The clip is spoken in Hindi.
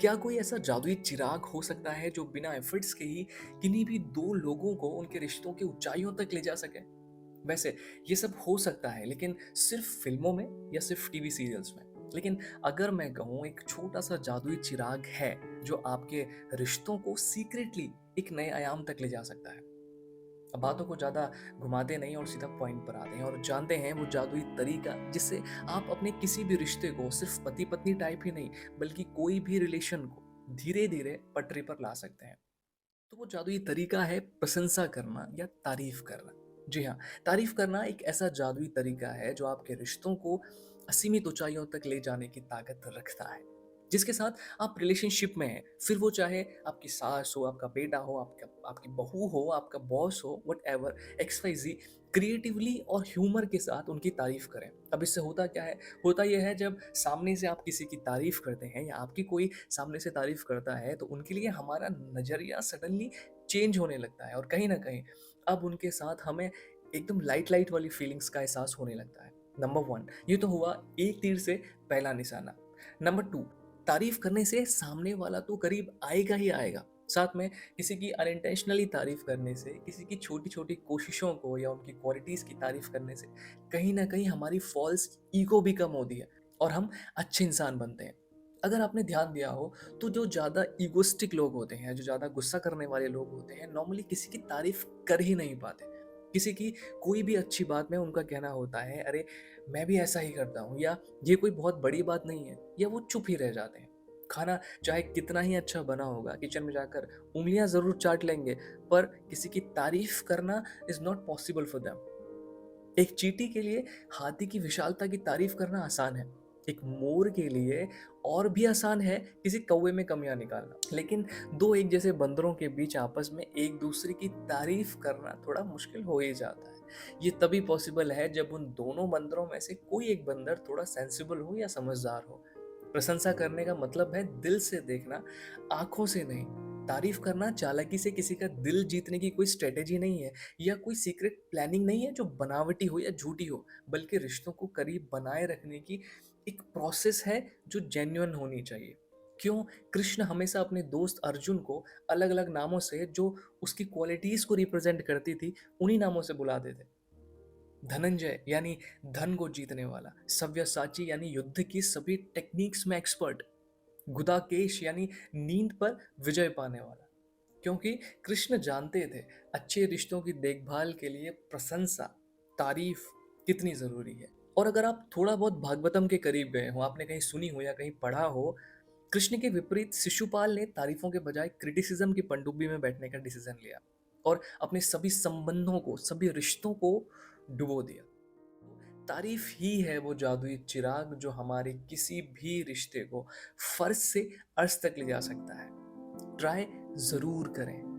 क्या कोई ऐसा जादुई चिराग हो सकता है जो बिना एफर्ट्स के ही किन्हीं भी दो लोगों को उनके रिश्तों की ऊंचाइयों तक ले जा सके? वैसे ये सब हो सकता है, लेकिन सिर्फ फिल्मों में या सिर्फ टीवी सीरियल्स में। लेकिन अगर मैं कहूँ एक छोटा सा जादुई चिराग है जो आपके रिश्तों को सीक्रेटली एक नए आयाम तक ले जा सकता है। अब बातों को ज़्यादा घुमाते नहीं और सीधा पॉइंट पर आते हैं और जानते हैं वो जादुई तरीका जिससे आप अपने किसी भी रिश्ते को सिर्फ पति पत्नी टाइप ही नहीं, बल्कि कोई भी रिलेशन को धीरे धीरे पटरी पर ला सकते हैं। तो वो जादुई तरीका है प्रशंसा करना या तारीफ करना। जी हाँ, तारीफ करना एक ऐसा जादुई तरीका है जो आपके रिश्तों को असीमित ऊंचाइयों तक ले जाने की ताकत रखता है। जिसके साथ आप रिलेशनशिप में हैं, फिर वो चाहे आपकी सास हो, आपका बेटा हो, आपका आपकी बहू हो, आपका बॉस हो, what X Y Z, creatively और ह्यूमर के साथ उनकी तारीफ करें। अब इससे होता क्या है? होता यह है, जब सामने से आप किसी की तारीफ करते हैं या आपकी कोई सामने से तारीफ करता है तो उनके लिए हमारा नजरिया सडनली चेंज होने लगता है और कहीं ना कहीं अब उनके साथ हमें एकदम लाइट लाइट वाली फीलिंग्स का एहसास होने लगता है। नंबर वन, ये तो हुआ एक तीर से पहला निशाना। नंबर टू, तारीफ करने से सामने वाला तो करीब आएगा ही आएगा। साथ में किसी की अनइंटेंशनली तारीफ करने से, किसी की छोटी छोटी कोशिशों को या उनकी क्वालिटीज की तारीफ करने से कहीं ना कहीं हमारी फॉल्स ईगो भी कम होती है और हम अच्छे इंसान बनते हैं। अगर आपने ध्यान दिया हो तो जो ज़्यादा ईगोस्टिक लोग होते हैं, जो ज़्यादा गुस्सा करने वाले लोग होते हैं, नॉर्मली किसी की तारीफ कर ही नहीं पाते। किसी की कोई भी अच्छी बात में उनका कहना होता है, अरे मैं भी ऐसा ही करता हूँ, या ये कोई बहुत बड़ी बात नहीं है, या वो चुप ही रह जाते हैं। खाना चाहे कितना ही अच्छा बना होगा, किचन में जाकर उंगलियां जरूर चाट लेंगे, पर किसी की तारीफ करना is not possible for them. एक चींटी के लिए हाथी की विशालता की तारीफ करना आसान है, एक मोर के लिए और भी आसान है किसी कौवे में कमियां निकालना। लेकिन दो एक जैसे बंदरों के बीच आपस में एक दूसरे की तारीफ करना थोड़ा मुश्किल हो ही जाता है। ये तभी पॉसिबल है जब उन दोनों बंदरों में से कोई एक बंदर थोड़ा सेंसिबल हो या समझदार हो। प्रशंसा करने का मतलब है दिल से देखना, आंखों से नहीं। तारीफ करना चालाकी से किसी का दिल जीतने की कोई स्ट्रेटेजी नहीं है, या कोई सीक्रेट प्लानिंग नहीं है जो बनावटी हो या झूठी हो, बल्कि रिश्तों को करीब बनाए रखने की एक प्रोसेस है जो जेन्युइन होनी चाहिए। क्यों कृष्ण हमेशा अपने दोस्त अर्जुन को अलग अलग नामों से, जो उसकी क्वालिटीज को रिप्रेजेंट करती थी, उन्हीं नामों से बुलाते थे? धनंजय यानी धन को जीतने वाला, सव्यसाची यानी युद्ध की सभी टेक्निक्स में एक्सपर्ट, गुदाकेश यानी नींद पर विजय पाने वाला। क्योंकि कृष्ण जानते थे अच्छे रिश्तों की देखभाल के लिए प्रशंसा, तारीफ कितनी जरूरी है। और अगर आप थोड़ा बहुत भागवतम के करीब गए हो, आपने कहीं सुनी हो या कहीं पढ़ा हो, कृष्ण के विपरीत शिशुपाल ने तारीफों के बजाय क्रिटिसिज्म की पनडुब्बी में बैठने का डिसीजन लिया और अपने सभी संबंधों को, सभी रिश्तों को डुबो दिया। तारीफ ही है वो जादुई चिराग जो हमारे किसी भी रिश्ते को फर्ज से अर्श तक ले जा सकता है। ट्राई जरूर करें।